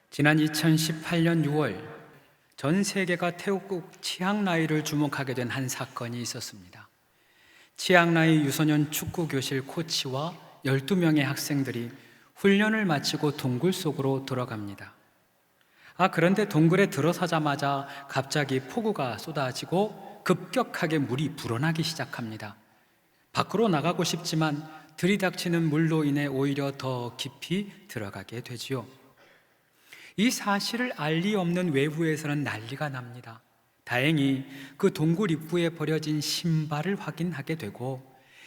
지난 2018년 6월 전 세계가 태국 치앙라이를 주목하게 된 한 사건이 있었습니다. 치앙라이 유소년 축구 교실 코치와 12명의 학생들이 훈련을 마치고 동굴 속으로 들어갑니다. 그런데 동굴에 들어서자마자 갑자기 폭우가 쏟아지고 급격하게 물이 불어나기 시작합니다. 밖으로 나가고 싶지만 들이닥치는 물로 인해 오히려 더 깊이 들어가게 되지요. 이 사실을 알 리 없는 외부에서는 난리가 납니다. 다행히 그 동굴 입구에 버려진 신발을 확인하게 되고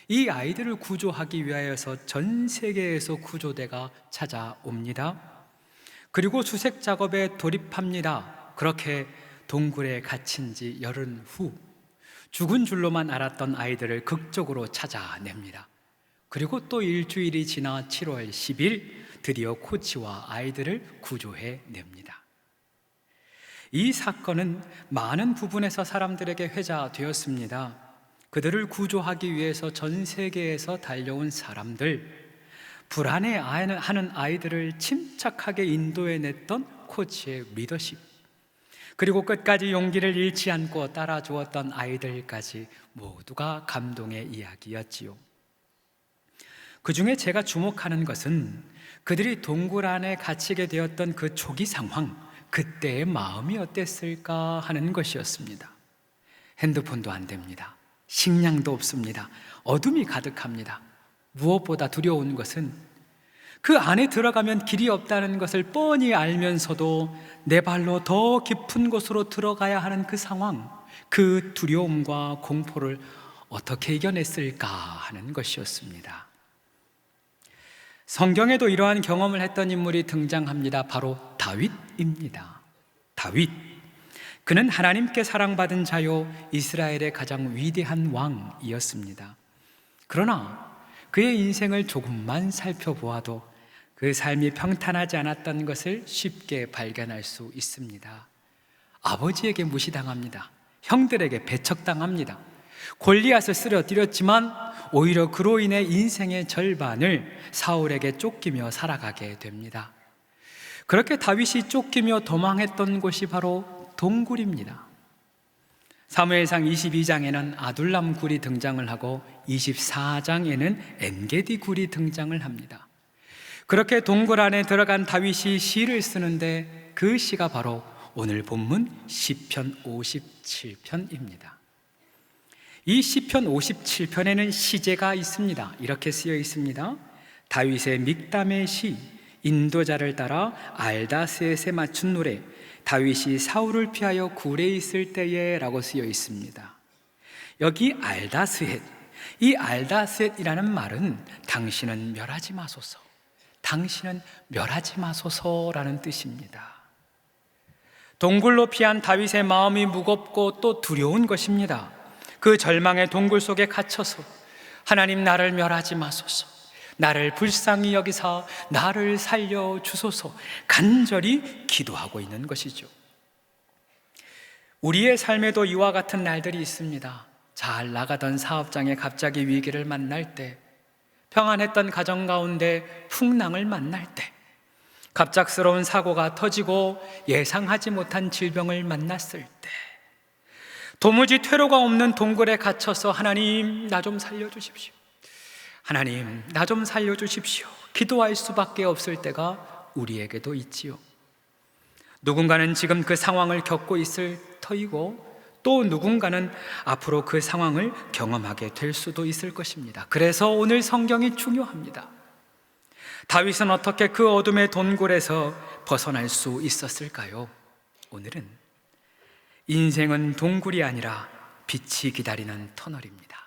이 아이들을 구조하기 위하여서 전 세계에서 구조대가 찾아옵니다. 그리고 수색 작업에 돌입합니다. 그렇게 동굴에 갇힌 지 열흘 후 죽은 줄로만 알았던 아이들을 극적으로 찾아냅니다. 그리고 또 일주일이 지나 7월 10일 드디어 코치와 아이들을 구조해냅니다. 이 사건은 많은 부분에서 사람들에게 회자되었습니다. 그들을 구조하기 위해서 전 세계에서 달려온 사람들, 불안해하는 아이들을 침착하게 인도해냈던 코치의 리더십, 그리고 끝까지 용기를 잃지 않고 따라주었던 아이들까지 모두가 감동의 이야기였지요. 그 중에 제가 주목하는 것은 그들이 동굴 안에 갇히게 되었던 그 초기 상황, 그때의 마음이 어땠을까 하는 것이었습니다. 핸드폰도 안 됩니다. 식량도 없습니다. 어둠이 가득합니다. 무엇보다 두려운 것은 그 안에 들어가면 길이 없다는 것을 뻔히 알면서도 내 발로 더 깊은 곳으로 들어가야 하는 그 상황, 그 두려움과 공포를 어떻게 이겨냈을까 하는 것이었습니다. 성경에도 이러한 경험을 했던 인물이 등장합니다. 바로 다윗입니다. 다윗, 그는 하나님께 사랑받은 자요 이스라엘의 가장 위대한 왕이었습니다. 그러나 그의 인생을 조금만 살펴보아도 그 삶이 평탄하지 않았던 것을 쉽게 발견할 수 있습니다. 아버지에게 무시당합니다. 형들에게 배척당합니다. 골리앗을 쓰러뜨렸지만 오히려 그로 인해 인생의 절반을 사울에게 쫓기며 살아가게 됩니다. 그렇게 다윗이 쫓기며 도망했던 곳이 바로 동굴입니다. 사무엘상 22장에는 아둘람 굴이 등장을 하고 24장에는 엔게디 굴이 등장을 합니다. 그렇게 동굴 안에 들어간 다윗이 시를 쓰는데 그 시가 바로 오늘 본문 시편 57편입니다. 이 시편 57편에는 시제가 있습니다. 이렇게 쓰여 있습니다. 다윗의 믹담의 시, 인도자를 따라 알다스엣에 맞춘 노래, 다윗이 사울을 피하여 굴에 있을 때에 라고 쓰여 있습니다. 여기 알다스엣, 이 알다스엣이라는 말은 당신은 멸하지 마소서, 당신은 멸하지 마소서라는 뜻입니다. 동굴로 피한 다윗의 마음이 무겁고 또 두려운 것입니다. 그 절망의 동굴 속에 갇혀서 하나님, 나를 멸하지 마소서, 나를 불쌍히 여기사 나를 살려주소서 간절히 기도하고 있는 것이죠. 우리의 삶에도 이와 같은 날들이 있습니다. 잘 나가던 사업장에 갑자기 위기를 만날 때, 평안했던 가정 가운데 풍랑을 만날 때, 갑작스러운 사고가 터지고 예상하지 못한 질병을 만났을 때, 도무지 퇴로가 없는 동굴에 갇혀서 하나님, 나 좀 살려주십시오, 하나님, 나 좀 살려주십시오 기도할 수밖에 없을 때가 우리에게도 있지요. 누군가는 지금 그 상황을 겪고 있을 터이고 또 누군가는 앞으로 그 상황을 경험하게 될 수도 있을 것입니다. 그래서 오늘 성경이 중요합니다. 다윗은 어떻게 그 어둠의 동굴에서 벗어날 수 있었을까요? 오늘은 인생은 동굴이 아니라 빛이 기다리는 터널입니다.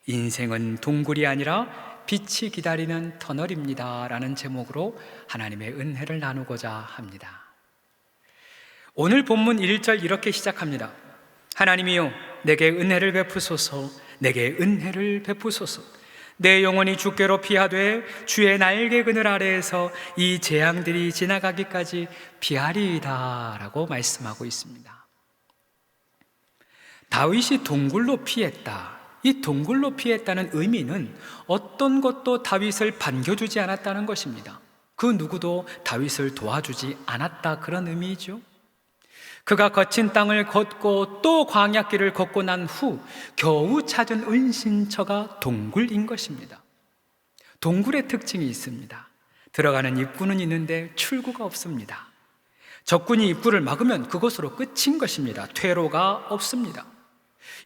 인생은 동굴이 아니라 빛이 기다리는 터널입니다 라는 제목으로 하나님의 은혜를 나누고자 합니다. 오늘 본문 1절 이렇게 시작합니다. 하나님이여, 내게 은혜를 베푸소서, 내게 은혜를 베푸소서. 내 영혼이 주께로 피하되 주의 날개 그늘 아래에서 이 재앙들이 지나가기까지 피하리이다 라고 말씀하고 있습니다. 다윗이 동굴로 피했다. 이 동굴로 피했다는 의미는 어떤 것도 다윗을 반겨주지 않았다는 것입니다. 그 그 누구도 다윗을 도와주지 않았다, 그런 의미이죠. 그가 거친 땅을 걷고 또 광야길을 걷고 난 후 겨우 찾은 은신처가 동굴인 것입니다. 동굴의 특징이 있습니다. 들어가는 입구는 있는데 출구가 없습니다. 적군이 입구를 막으면 그것으로 끝인 것입니다. 퇴로가 없습니다.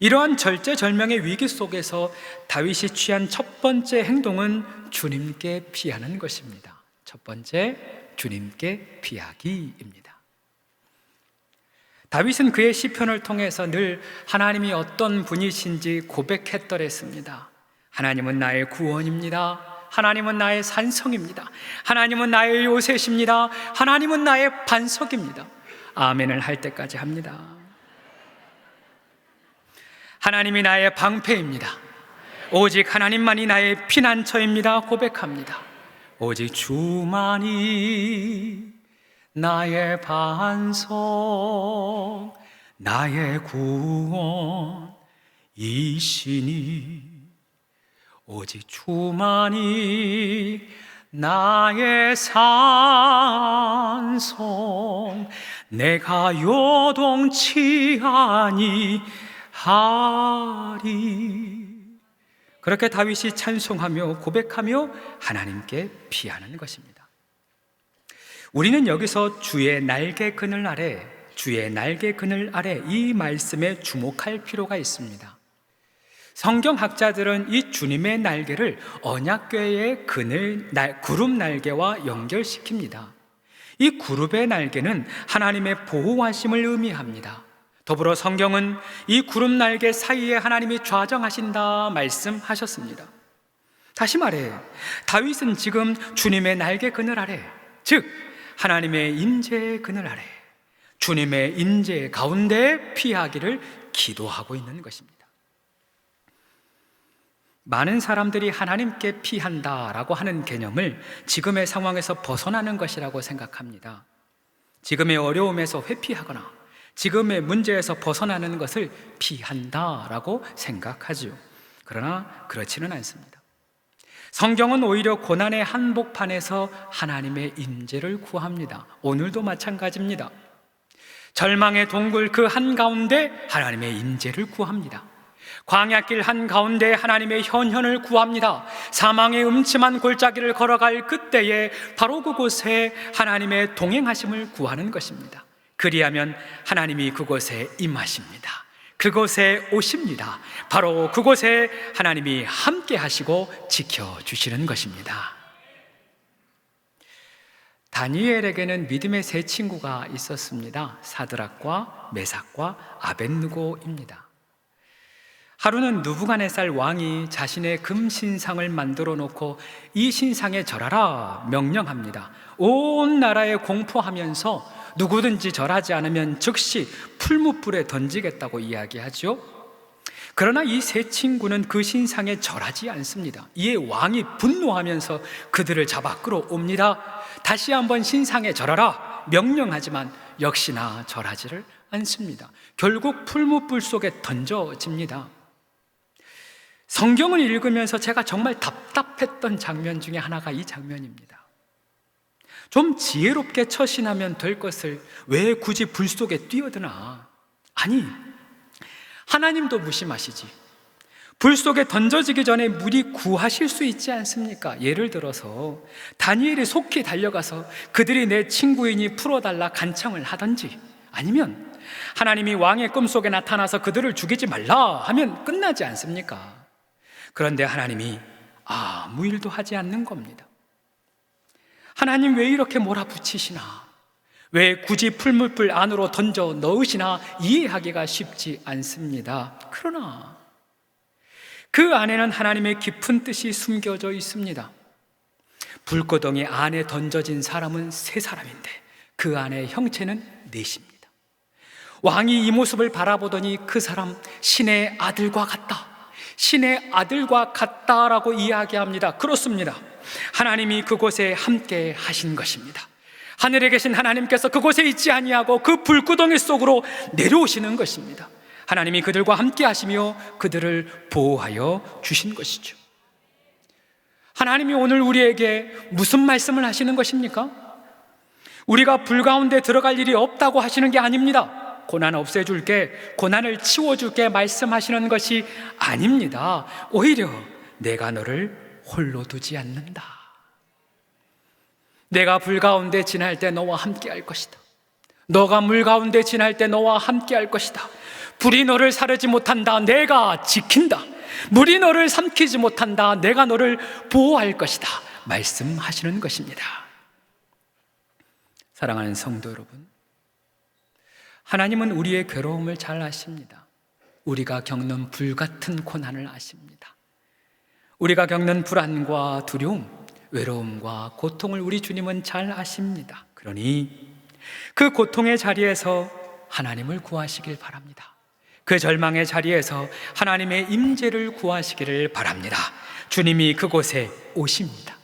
이러한 절제절명의 위기 속에서 다윗이 취한 첫 번째 행동은 주님께 피하는 것입니다. 첫 번째, 주님께 피하기입니다. 다윗은 그의 시편을 통해서 늘 하나님이 어떤 분이신지 고백했더랬습니다. 하나님은 나의 구원입니다. 하나님은 나의 산성입니다. 하나님은 나의 요새십니다. 하나님은 나의 반석입니다. 아멘을 할 때까지 합니다. 하나님이 나의 방패입니다. 오직 하나님만이 나의 피난처입니다. 고백합니다. 오직 주만이 나의 반석, 나의 구원이시니 오직 주만이 나의 산성, 내가 요동치 아니하리. 그렇게 다윗이 찬송하며 고백하며 하나님께 피하는 것입니다. 우리는 여기서 주의 날개 그늘 아래, 주의 날개 그늘 아래 이 말씀에 주목할 필요가 있습니다. 성경학자들은 이 주님의 날개를 언약궤의 그룹 날개와 연결시킵니다. 이 그룹의 날개는 하나님의 보호하심을 의미합니다. 더불어 성경은 이 그룹 날개 사이에 하나님이 좌정하신다 말씀하셨습니다. 다시 말해, 다윗은 지금 주님의 날개 그늘 아래, 즉 하나님의 임재의 그늘 아래, 주님의 임재 가운데 피하기를 기도하고 있는 것입니다. 많은 사람들이 하나님께 피한다라고 하는 개념을 지금의 상황에서 벗어나는 것이라고 생각합니다. 지금의 어려움에서 회피하거나 지금의 문제에서 벗어나는 것을 피한다라고 생각하죠. 그러나 그렇지는 않습니다. 성경은 오히려 고난의 한복판에서 하나님의 임재를 구합니다. 오늘도 마찬가지입니다. 절망의 동굴 그 한가운데 하나님의 임재를 구합니다. 광야길 한가운데 하나님의 현현을 구합니다. 사망의 음침한 골짜기를 걸어갈 그때에 바로 그곳에 하나님의 동행하심을 구하는 것입니다. 그리하면 하나님이 그곳에 임하십니다. 그곳에 오십니다. 바로 그곳에 하나님이 함께 하시고 지켜주시는 것입니다. 다니엘에게는 믿음의 세 친구가 있었습니다. 사드락과 메삭과 아벳느고입니다. 하루는 느부갓네살 왕이 자신의 금신상을 만들어 놓고 이 신상에 절하라 명령합니다. 온 나라에 공포하면서 누구든지 절하지 않으면 즉시 풀무불에 던지겠다고 이야기하죠. 그러나 이 세 친구는 그 신상에 절하지 않습니다. 이에 왕이 분노하면서 그들을 잡아 끌어옵니다. 다시 한번 신상에 절하라 명령하지만 역시나 절하지를 않습니다. 결국 풀무불 속에 던져집니다. 성경을 읽으면서 제가 정말 답답했던 장면 중에 하나가 이 장면입니다. 좀 지혜롭게 처신하면 될 것을 왜 굳이 불 속에 뛰어드나? 아니, 하나님도 무심하시지. 불 속에 던져지기 전에 미리 구하실 수 있지 않습니까? 예를 들어서 다니엘이 속히 달려가서 그들이 내 친구이니 풀어달라 간청을 하든지, 아니면 하나님이 왕의 꿈속에 나타나서 그들을 죽이지 말라 하면 끝나지 않습니까? 그런데 하나님이 아무 일도 하지 않는 겁니다. 하나님 왜 이렇게 몰아붙이시나? 왜 굳이 풀무불 안으로 던져 넣으시나? 이해하기가 쉽지 않습니다. 그러나 그 안에는 하나님의 깊은 뜻이 숨겨져 있습니다. 불구덩이 안에 던져진 사람은 세 사람인데 그 안에 형체는 넷입니다. 왕이 이 모습을 바라보더니 그 사람 신의 아들과 같다, 신의 아들과 같다라고 이야기합니다. 그렇습니다. 하나님이 그곳에 함께 하신 것입니다. 하늘에 계신 하나님께서 그곳에 있지 아니하고 그 불구덩이 속으로 내려오시는 것입니다. 하나님이 그들과 함께 하시며 그들을 보호하여 주신 것이죠. 하나님이 오늘 우리에게 무슨 말씀을 하시는 것입니까? 우리가 불 가운데 들어갈 일이 없다고 하시는 게 아닙니다. 고난 없애줄게, 고난을 치워줄게 말씀하시는 것이 아닙니다. 오히려 내가 너를 홀로 두지 않는다. 내가 불 가운데 지날 때 너와 함께 할 것이다. 너가 물 가운데 지날 때 너와 함께 할 것이다. 불이 너를 사르지 못한다. 내가 지킨다. 물이 너를 삼키지 못한다. 내가 너를 보호할 것이다. 말씀하시는 것입니다. 사랑하는 성도 여러분, 하나님은 우리의 괴로움을 잘 아십니다. 우리가 겪는 불같은 고난을 아십니다. 우리가 겪는 불안과 두려움, 외로움과 고통을 우리 주님은 잘 아십니다. 그러니 그 고통의 자리에서 하나님을 구하시길 바랍니다. 그 절망의 자리에서 하나님의 임재를 구하시기를 바랍니다. 주님이 그곳에 오십니다.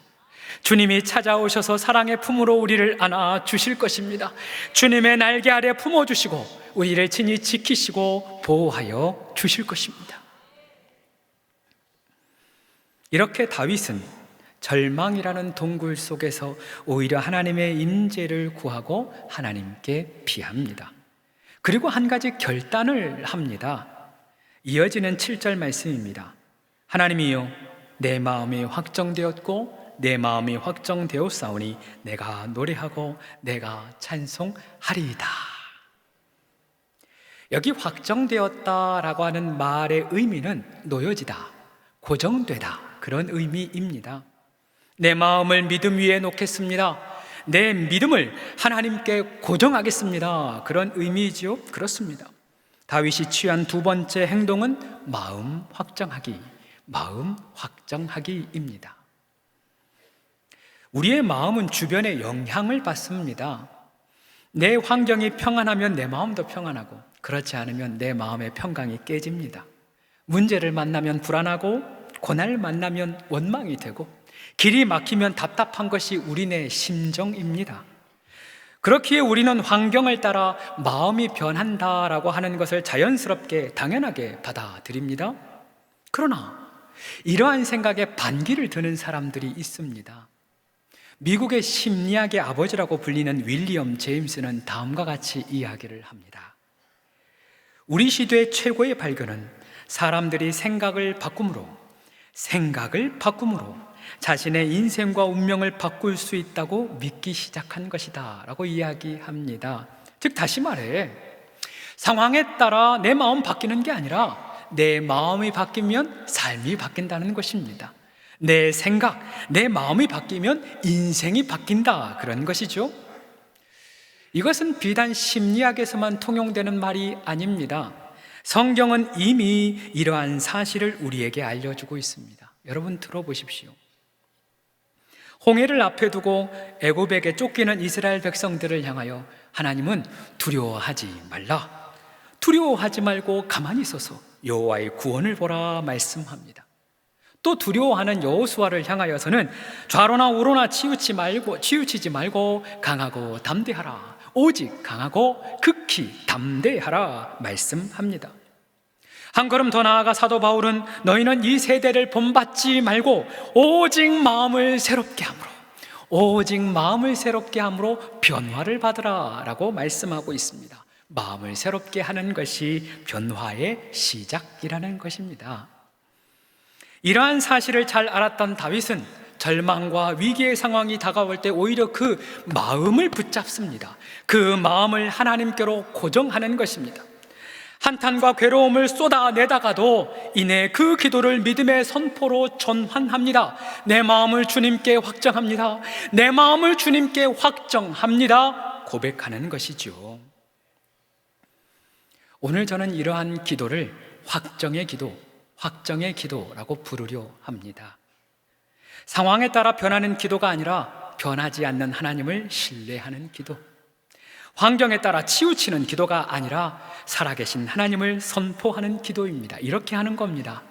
주님이 찾아오셔서 사랑의 품으로 우리를 안아 주실 것입니다. 주님의 날개 아래 품어주시고 우리를 친히 지키시고 보호하여 주실 것입니다. 이렇게 다윗은 절망이라는 동굴 속에서 오히려 하나님의 임재를 구하고 하나님께 비합니다. 그리고 한 가지 결단을 합니다. 이어지는 7절 말씀입니다. 하나님이여, 내 마음이 확정되었고 내 마음이 확정되었사오니 내가 노래하고 내가 찬송하리이다. 여기 확정되었다라고 하는 말의 의미는 놓여지다, 고정되다, 그런 의미입니다. 내 마음을 믿음 위에 놓겠습니다. 내 믿음을 하나님께 고정하겠습니다. 그런 의미이지요? 그렇습니다. 다윗이 취한 두 번째 행동은 마음 확정하기입니다. 우리의 마음은 주변의 영향을 받습니다. 내 환경이 평안하면 내 마음도 평안하고, 그렇지 않으면 내 마음의 평강이 깨집니다. 문제를 만나면 불안하고, 고난을 만나면 원망이 되고, 길이 막히면 답답한 것이 우리네 심정입니다. 그렇기에 우리는 환경을 따라 마음이 변한다라고 하는 것을 자연스럽게 당연하게 받아들입니다. 그러나 이러한 생각에 반기를 드는 사람들이 있습니다. 미국의 심리학의 아버지라고 불리는 윌리엄 제임스는 다음과 같이 이야기를 합니다. 우리 시대의 최고의 발견은 사람들이 생각을 바꿈으로 자신의 인생과 운명을 바꿀 수 있다고 믿기 시작한 것이다 라고 이야기합니다. 즉 다시 말해, 상황에 따라 내 마음 바뀌는 게 아니라 내 마음이 바뀌면 삶이 바뀐다는 것입니다. 내 생각, 내 마음이 바뀌면 인생이 바뀐다, 그런 것이죠. 이것은 비단 심리학에서만 통용되는 말이 아닙니다. 성경은 이미 이러한 사실을 우리에게 알려주고 있습니다. 여러분 들어보십시오. 홍해를 앞에 두고 애굽에게 쫓기는 이스라엘 백성들을 향하여 하나님은 두려워하지 말고 가만히 있어서 여호와의 구원을 보라 말씀합니다. 또 두려워하는 여호수아를 향하여서는 좌로나 우로나 치우치지 말고 강하고 담대하라, 오직 강하고 극히 담대하라 말씀합니다. 한 걸음 더 나아가 사도 바울은 너희는 이 세대를 본받지 말고 오직 마음을 새롭게 함으로 변화를 받으라 라고 말씀하고 있습니다. 마음을 새롭게 하는 것이 변화의 시작이라는 것입니다. 이러한 사실을 잘 알았던 다윗은 절망과 위기의 상황이 다가올 때 오히려 그 마음을 붙잡습니다. 그 마음을 하나님께로 고정하는 것입니다. 한탄과 괴로움을 쏟아내다가도 이내 그 기도를 믿음의 선포로 전환합니다. 내 마음을 주님께 확정합니다. 고백하는 것이죠. 오늘 저는 이러한 기도를 확정의 기도라고 부르려 합니다. 상황에 따라 변하는 기도가 아니라 변하지 않는 하나님을 신뢰하는 기도, 환경에 따라 치우치는 기도가 아니라 살아계신 하나님을 선포하는 기도입니다. 이렇게 하는 겁니다.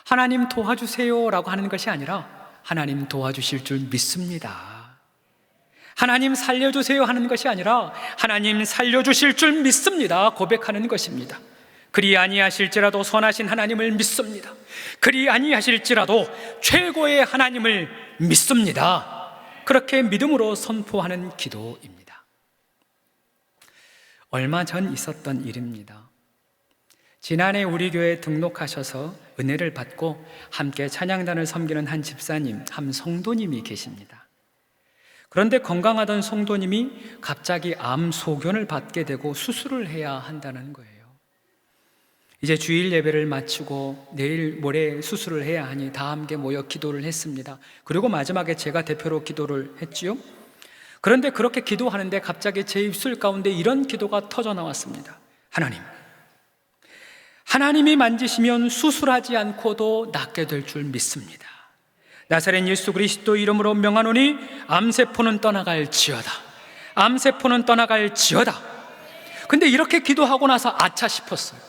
하나님 도와주세요 라고 하는 것이 아니라 하나님 도와주실 줄 믿습니다. 하나님 살려주세요 하는 것이 아니라 하나님 살려주실 줄 믿습니다. 고백하는 것입니다. 그리 아니하실지라도 선하신 하나님을 믿습니다. 그리 아니하실지라도 최고의 하나님을 믿습니다. 그렇게 믿음으로 선포하는 기도입니다. 얼마 전 있었던 일입니다. 지난해 우리 교회에 등록하셔서 은혜를 받고 함께 찬양단을 섬기는 한 집사님, 한 성도님이 계십니다. 그런데 건강하던 성도님이 갑자기 암 소견을 받게 되고 수술을 해야 한다는 거예요. 이제 주일 예배를 마치고 내일 모레 수술을 해야 하니 다 함께 모여 기도를 했습니다. 그리고 마지막에 제가 대표로 기도를 했지요. 그런데 그렇게 기도하는데 갑자기 제 입술 가운데 이런 기도가 터져 나왔습니다. 하나님이 만지시면 수술하지 않고도 낫게 될 줄 믿습니다. 나사렛 예수 그리스도 이름으로 명하노니 암세포는 떠나갈지어다. 암세포는 떠나갈지어다. 근데 이렇게 기도하고 나서 아차 싶었어요.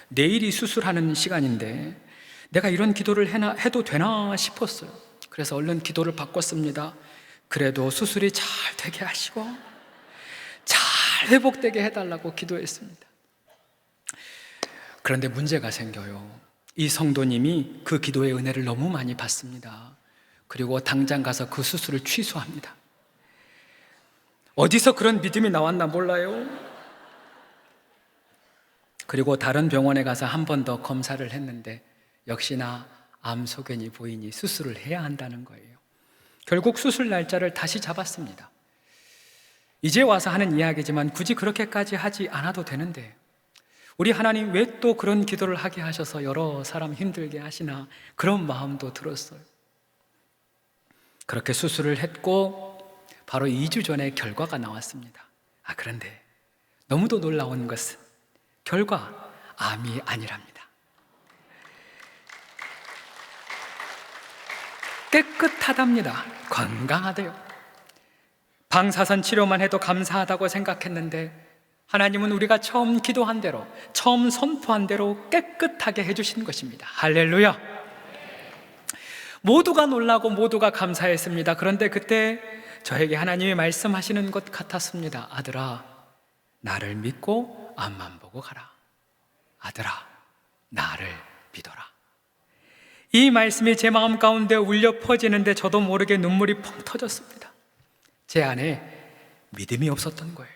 내일이 수술하는 시간인데 내가 이런 기도를 해도 되나 싶었어요. 그래서 얼른 기도를 바꿨습니다. 그래도 수술이 잘 되게 하시고 잘 회복되게 해달라고 기도했습니다. 그런데 문제가 생겨요. 이 성도님이 그 기도의 은혜를 너무 많이 받습니다. 그리고 당장 가서 그 수술을 취소합니다. 어디서 그런 믿음이 나왔나 몰라요. 그리고 다른 병원에 가서 한 번 더 검사를 했는데 역시나 암 소견이 보이니 수술을 해야 한다는 거예요. 결국 수술 날짜를 다시 잡았습니다. 이제 와서 하는 이야기지만 굳이 그렇게까지 하지 않아도 되는데 우리 하나님 왜 또 그런 기도를 하게 하셔서 여러 사람 힘들게 하시나 그런 마음도 들었어요. 그렇게 수술을 했고 바로 2주 전에 결과가 나왔습니다. 그런데 너무도 놀라운 것은 결과 암이 아니랍니다. 깨끗하답니다. 건강하대요. 방사선 치료만 해도 감사하다고 생각했는데 하나님은 우리가 처음 기도한 대로, 처음 선포한 대로 깨끗하게 해주신 것입니다. 할렐루야. 모두가 놀라고 모두가 감사했습니다. 그런데 그때 저에게 하나님이 말씀하시는 것 같았습니다. 아들아, 나를 믿고 앞만 보고 가라. 아들아, 나를 믿어라. 이 말씀이 제 마음 가운데 울려 퍼지는데 저도 모르게 눈물이 펑 터졌습니다. 제 안에 믿음이 없었던 거예요.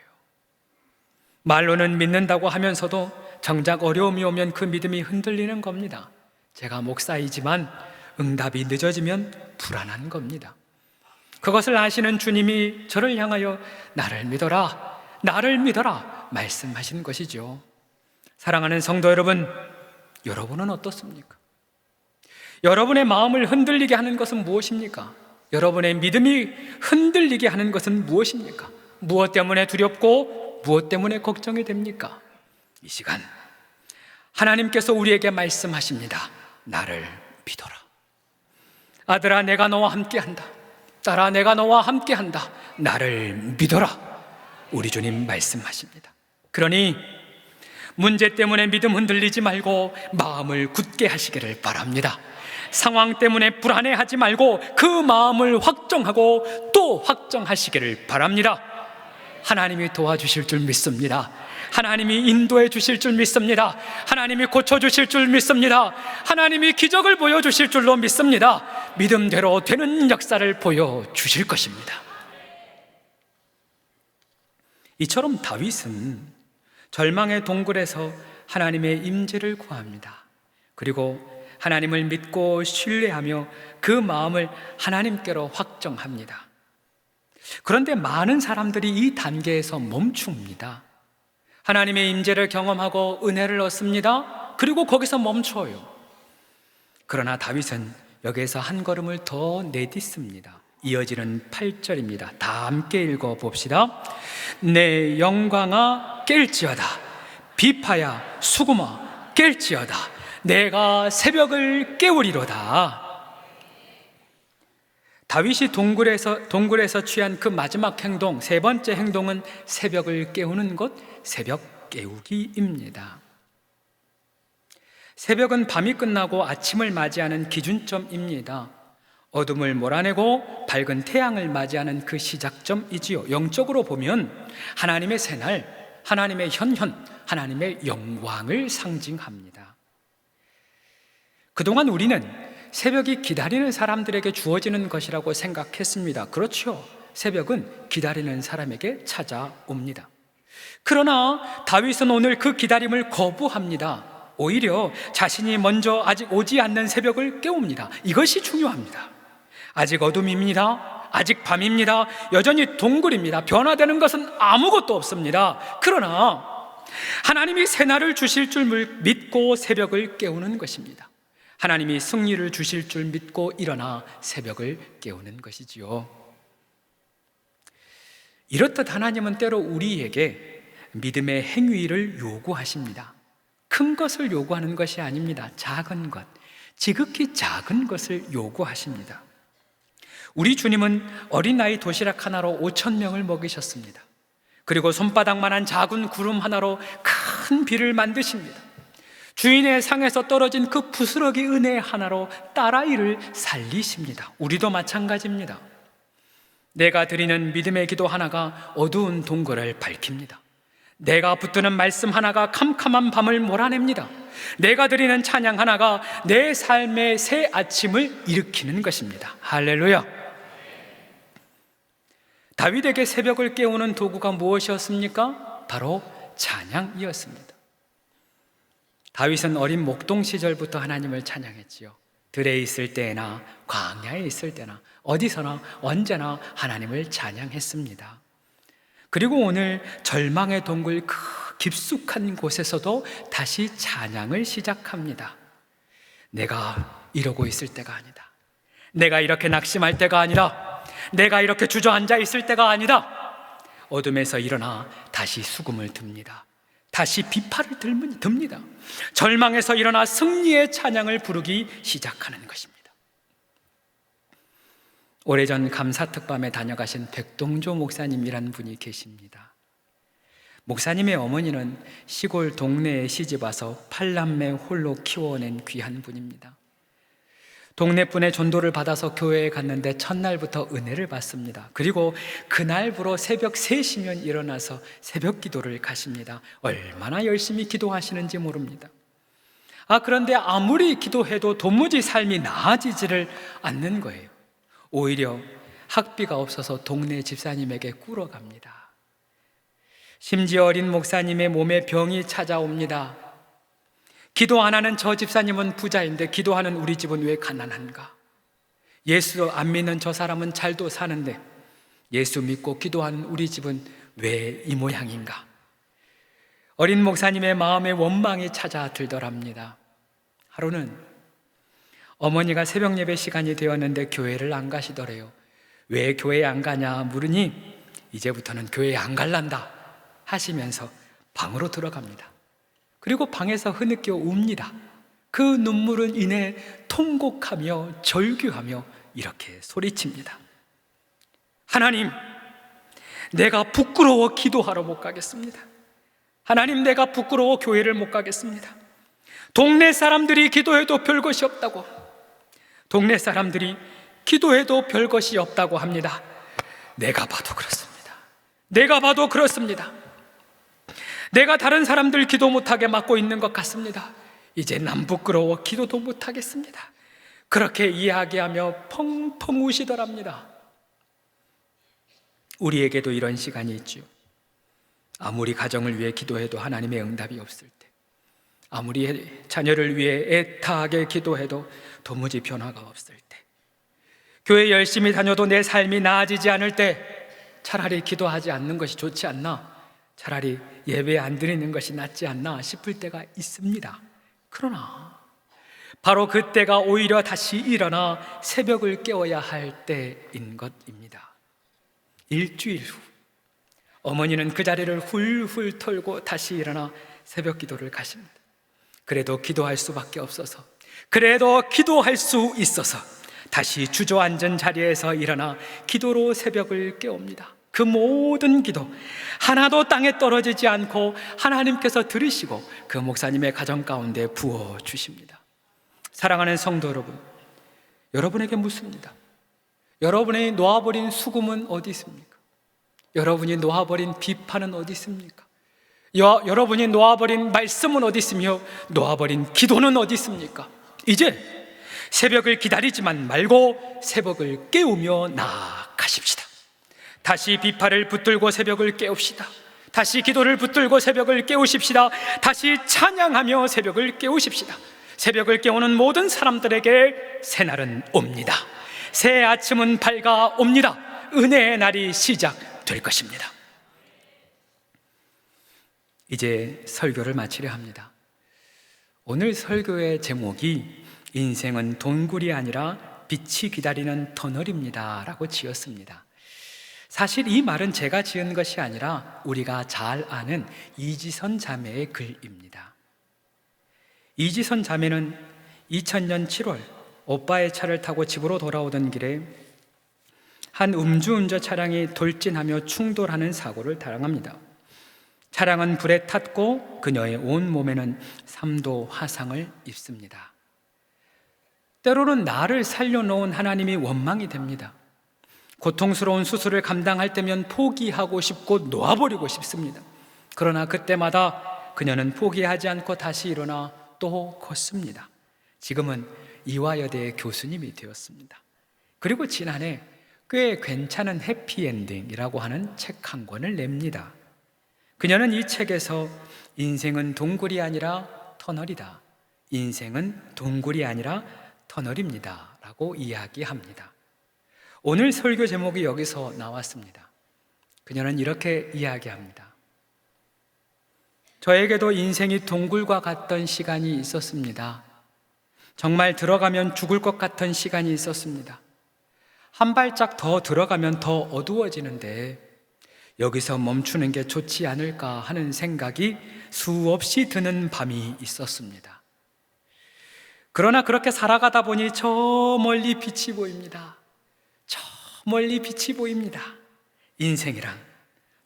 말로는 믿는다고 하면서도 정작 어려움이 오면 그 믿음이 흔들리는 겁니다. 제가 목사이지만 응답이 늦어지면 불안한 겁니다. 그것을 아시는 주님이 저를 향하여 나를 믿어라, 나를 믿어라 말씀하신 것이죠. 사랑하는 성도 여러분, 여러분은 어떻습니까? 여러분의 마음을 흔들리게 하는 것은 무엇입니까? 여러분의 믿음이 흔들리게 하는 것은 무엇입니까? 무엇 때문에 두렵고 무엇 때문에 걱정이 됩니까? 이 시간 하나님께서 우리에게 말씀하십니다. 나를 믿어라. 아들아, 내가 너와 함께한다. 딸아, 내가 너와 함께한다. 나를 믿어라. 우리 주님 말씀하십니다. 그러니 문제 때문에 믿음 흔들리지 말고 마음을 굳게 하시기를 바랍니다. 상황 때문에 불안해하지 말고 그 마음을 확정하고 또 확정하시기를 바랍니다. 하나님이 도와주실 줄 믿습니다. 하나님이 인도해 주실 줄 믿습니다. 하나님이 고쳐주실 줄 믿습니다. 하나님이 기적을 보여주실 줄로 믿습니다. 믿음대로 되는 역사를 보여주실 것입니다. 이처럼 다윗은 절망의 동굴에서 하나님의 임재를 구합니다. 그리고 하나님을 믿고 신뢰하며 그 마음을 하나님께로 확정합니다. 그런데 많은 사람들이 이 단계에서 멈춥니다. 하나님의 임재를 경험하고 은혜를 얻습니다. 그리고 거기서 멈춰요. 그러나 다윗은 여기에서 한 걸음을 더 내딛습니다. 이어지는 8절입니다. 다 함께 읽어봅시다. 내 영광아 깰지어다. 비파야 수금아 깰지어다. 내가 새벽을 깨우리로다. 다윗이 동굴에서 취한 그 마지막 행동, 세 번째 행동은 새벽을 깨우는 것, 새벽 깨우기입니다. 새벽은 밤이 끝나고 아침을 맞이하는 기준점입니다. 어둠을 몰아내고 밝은 태양을 맞이하는 그 시작점이지요. 영적으로 보면 하나님의 새날, 하나님의 현현, 하나님의 영광을 상징합니다. 그동안 우리는 새벽이 기다리는 사람들에게 주어지는 것이라고 생각했습니다. 그렇죠. 새벽은 기다리는 사람에게 찾아옵니다. 그러나 다윗은 오늘 그 기다림을 거부합니다. 오히려 자신이 먼저 아직 오지 않는 새벽을 깨웁니다. 이것이 중요합니다. 아직 어둠입니다. 아직 밤입니다. 여전히 동굴입니다. 변화되는 것은 아무것도 없습니다. 그러나 하나님이 새날을 주실 줄 믿고 새벽을 깨우는 것입니다. 하나님이 승리를 주실 줄 믿고 일어나 새벽을 깨우는 것이지요. 이렇듯 하나님은 때로 우리에게 믿음의 행위를 요구하십니다. 큰 것을 요구하는 것이 아닙니다. 작은 것, 지극히 작은 것을 요구하십니다. 우리 주님은 어린아이 도시락 하나로 5,000명을 먹이셨습니다. 그리고 손바닥만한 작은 구름 하나로 큰 비를 만드십니다. 주인의 상에서 떨어진 그 부스러기 은혜 하나로 딸아이를 살리십니다. 우리도 마찬가지입니다. 내가 드리는 믿음의 기도 하나가 어두운 동굴을 밝힙니다. 내가 붙드는 말씀 하나가 캄캄한 밤을 몰아냅니다. 내가 드리는 찬양 하나가 내 삶의 새 아침을 일으키는 것입니다. 할렐루야. 다윗에게 새벽을 깨우는 도구가 무엇이었습니까? 바로 찬양이었습니다. 다윗은 어린 목동 시절부터 하나님을 찬양했지요. 들에 있을 때나 광야에 있을 때나 어디서나 언제나 하나님을 찬양했습니다. 그리고 오늘 절망의 동굴 그 깊숙한 곳에서도 다시 찬양을 시작합니다. 내가 이러고 있을 때가 아니다. 내가 이렇게 낙심할 때가 아니라, 내가 이렇게 주저앉아 있을 때가 아니다. 어둠에서 일어나 다시 수금을 듭니다. 다시 비파를 듭니다. 절망에서 일어나 승리의 찬양을 부르기 시작하는 것입니다. 오래전 감사특밤에 다녀가신 백동조 목사님이란 분이 계십니다. 목사님의 어머니는 시골 동네에 시집와서 8남매 홀로 키워낸 귀한 분입니다. 동네분의 전도를 받아서 교회에 갔는데 첫날부터 은혜를 받습니다. 그리고 그날부로 새벽 3시면 일어나서 새벽 기도를 가십니다. 얼마나 열심히 기도하시는지 모릅니다. 그런데 아무리 기도해도 도무지 삶이 나아지지를 않는 거예요. 오히려 학비가 없어서 동네 집사님에게 꿇어갑니다. 심지어 어린 목사님의 몸에 병이 찾아옵니다. 기도 안 하는 저 집사님은 부자인데 기도하는 우리 집은 왜 가난한가? 예수 안 믿는 저 사람은 잘도 사는데 예수 믿고 기도하는 우리 집은 왜 이 모양인가? 어린 목사님의 마음에 원망이 찾아들더랍니다. 하루는 어머니가 새벽 예배 시간이 되었는데 교회를 안 가시더래요. 왜 교회에 안 가냐 물으니 이제부터는 교회에 안 갈란다 하시면서 방으로 들어갑니다. 그리고 방에서 흐느껴 웁니다. 그 눈물은 인해 통곡하며 절규하며 이렇게 소리칩니다. 하나님, 내가 부끄러워 기도하러 못 가겠습니다. 하나님, 내가 부끄러워 교회를 못 가겠습니다. 동네 사람들이 기도해도 별것이 없다고, 동네 사람들이 기도해도 별것이 없다고 합니다. 내가 봐도 그렇습니다. 내가 봐도 그렇습니다. 내가 다른 사람들 기도 못하게 막고 있는 것 같습니다. 이제 난 부끄러워 기도도 못하겠습니다. 그렇게 이야기하며 펑펑 우시더랍니다. 우리에게도 이런 시간이 있죠. 아무리 가정을 위해 기도해도 하나님의 응답이 없을 때, 아무리 자녀를 위해 애타게 기도해도 도무지 변화가 없을 때, 교회 열심히 다녀도 내 삶이 나아지지 않을 때 차라리 기도하지 않는 것이 좋지 않나, 차라리 예배 안 드리는 것이 낫지 않나 싶을 때가 있습니다. 그러나 바로 그때가 오히려 다시 일어나 새벽을 깨워야 할 때인 것입니다. 일주일 후 어머니는 그 자리를 훌훌 털고 다시 일어나 새벽 기도를 가십니다. 그래도 기도할 수밖에 없어서, 그래도 기도할 수 있어서 다시 주저앉은 자리에서 일어나 기도로 새벽을 깨웁니다. 그 모든 기도 하나도 땅에 떨어지지 않고 하나님께서 들으시고 그 목사님의 가정 가운데 부어주십니다. 사랑하는 성도 여러분, 여러분에게 묻습니다. 여러분의 놓아버린 수금은 어디 있습니까? 여러분이 놓아버린 비판은 어디 있습니까? 여러분이 놓아버린 말씀은 어디 있으며 놓아버린 기도는 어디 있습니까? 이제 새벽을 기다리지만 말고 새벽을 깨우며 나아가십시다. 다시 비파를 붙들고 새벽을 깨웁시다. 다시 기도를 붙들고 새벽을 깨우십시다. 다시 찬양하며 새벽을 깨우십시다. 새벽을 깨우는 모든 사람들에게 새날은 옵니다. 새 아침은 밝아옵니다. 은혜의 날이 시작될 것입니다. 이제 설교를 마치려 합니다. 오늘 설교의 제목이 인생은 동굴이 아니라 빛이 기다리는 터널입니다 라고 지었습니다. 사실 이 말은 제가 지은 것이 아니라 우리가 잘 아는 이지선 자매의 글입니다. 이지선 자매는 2000년 7월 오빠의 차를 타고 집으로 돌아오던 길에 한 음주운전 차량이 돌진하며 충돌하는 사고를 당합니다. 차량은 불에 탔고 그녀의 온 몸에는 3도 화상을 입습니다. 때로는 나를 살려놓은 하나님이 원망이 됩니다. 고통스러운 수술을 감당할 때면 포기하고 싶고 놓아버리고 싶습니다. 그러나 그때마다 그녀는 포기하지 않고 다시 일어나 또 걷습니다. 지금은 이화여대의 교수님이 되었습니다. 그리고 지난해 꽤 괜찮은 해피엔딩이라고 하는 책 한 권을 냅니다. 그녀는 이 책에서 인생은 동굴이 아니라 터널이다, 인생은 동굴이 아니라 터널입니다 라고 이야기합니다. 오늘 설교 제목이 여기서 나왔습니다. 그녀는 이렇게 이야기합니다. 저에게도 인생이 동굴과 같던 시간이 있었습니다. 정말 들어가면 죽을 것 같은 시간이 있었습니다. 한 발짝 더 들어가면 더 어두워지는데 여기서 멈추는 게 좋지 않을까 하는 생각이 수없이 드는 밤이 있었습니다. 그러나 그렇게 살아가다 보니 저 멀리 빛이 보입니다. 저 멀리 빛이 보입니다. 인생이란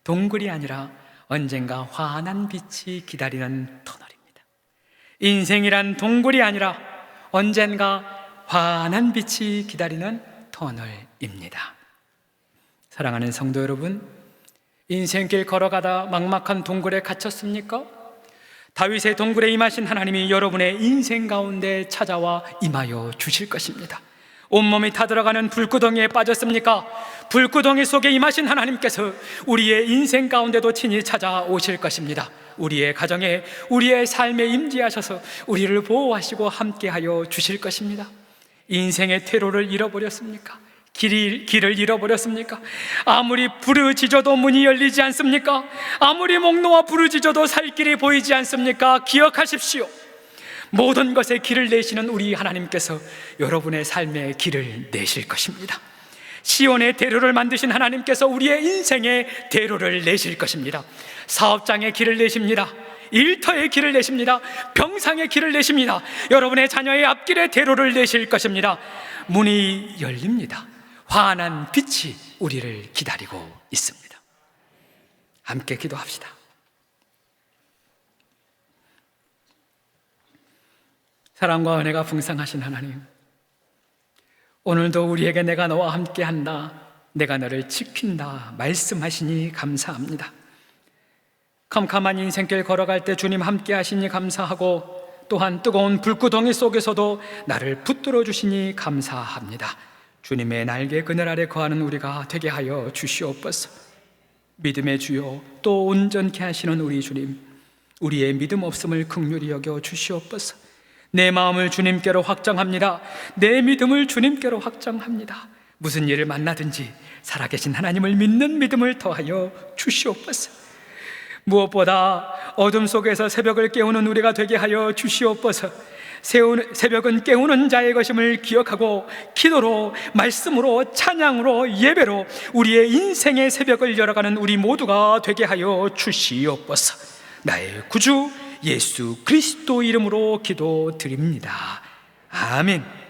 동굴이 아니라 언젠가 환한 빛이 기다리는 터널입니다. 인생이란 동굴이 아니라 언젠가 환한 빛이 기다리는 터널입니다. 사랑하는 성도 여러분, 인생길 걸어가다 막막한 동굴에 갇혔습니까? 다윗의 동굴에 임하신 하나님이 여러분의 인생 가운데 찾아와 임하여 주실 것입니다. 온몸이 타들어가는 불구덩이에 빠졌습니까? 불구덩이 속에 임하신 하나님께서 우리의 인생 가운데도 친히 찾아오실 것입니다. 우리의 가정에, 우리의 삶에 임재하셔서 우리를 보호하시고 함께하여 주실 것입니다. 인생의 퇴로를 잃어버렸습니까? 길을 잃어버렸습니까? 아무리 부르짖어도 문이 열리지 않습니까? 아무리 목 놓아 부르짖어도 살 길이 보이지 않습니까? 기억하십시오. 모든 것에 길을 내시는 우리 하나님께서 여러분의 삶에 길을 내실 것입니다. 시온의 대로를 만드신 하나님께서 우리의 인생의 대로를 내실 것입니다. 사업장의 길을 내십니다. 일터의 길을 내십니다. 병상의 길을 내십니다. 여러분의 자녀의 앞길의 대로를 내실 것입니다. 문이 열립니다. 환한 빛이 우리를 기다리고 있습니다. 함께 기도합시다. 사랑과 은혜가 풍성하신 하나님, 오늘도 우리에게 내가 너와 함께한다, 내가 너를 지킨다 말씀하시니 감사합니다. 캄캄한 인생길 걸어갈 때 주님 함께 하시니 감사하고, 또한 뜨거운 불구덩이 속에서도 나를 붙들어 주시니 감사합니다. 주님의 날개 그늘 아래 거하는 우리가 되게 하여 주시옵소서. 믿음의 주요, 또 온전케 하시는 우리 주님, 우리의 믿음 없음을 긍휼히 여겨 주시옵소서. 내 마음을 주님께로 확정합니다. 내 믿음을 주님께로 확정합니다. 무슨 일을 만나든지 살아계신 하나님을 믿는 믿음을 더하여 주시옵소서. 무엇보다 어둠 속에서 새벽을 깨우는 우리가 되게 하여 주시옵소서. 새벽은 깨우는 자의 것임을 기억하고 기도로, 말씀으로, 찬양으로, 예배로 우리의 인생의 새벽을 열어가는 우리 모두가 되게 하여 주시옵소서. 나의 구주 예수 그리스도 이름으로 기도드립니다. 아멘.